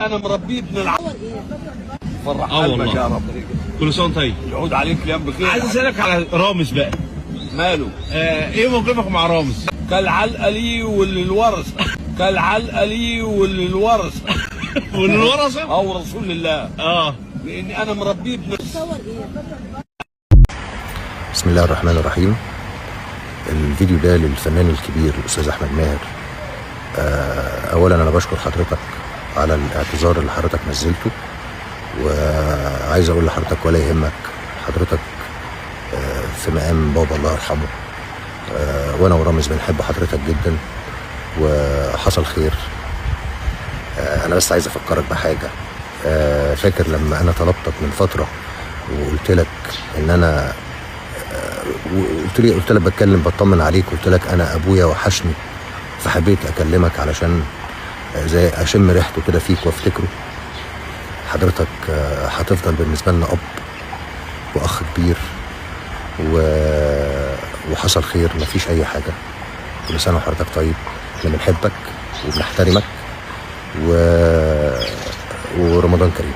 انا مربيه ابن فرح والله يا رب. كل سنه وانت طيب. يعود عليك الايام بخير. عايز اسالك على رامز بقى. ماله؟ ايه موقفك مع رامز؟ كالعلقه لي والورث كالعلقه لي والورث والورثه؟ او رسول الله. لاني انا مربيه ابن. بسم الله الرحمن الرحيم. الفيديو ده للفنان الكبير الاستاذ احمد ماهر. اولا انا بشكر حضرتك على الاعتذار اللي حضرتك نزلته، وعايز اقول لحضرتك ولا يهمك، حضرتك في مقام بابا الله يرحمه، وانا ورامز بنحب حضرتك جدا وحصل خير. انا بس عايز افكرك بحاجه. فاكر لما انا طلبتك من فتره وقلت لك ان انا قلت لك بتكلم بطمن عليك، قلت لك انا ابويا وحشني، فحبيت اكلمك علشان زي اشم ريحته كده فيك وافتكره. حضرتك هتفضل بالنسبه لنا اب واخ كبير، وحصل خير، مفيش اي حاجه. كل سنه وحضرتك طيب. احنا بنحبك وبنحترمك ورمضان كريم.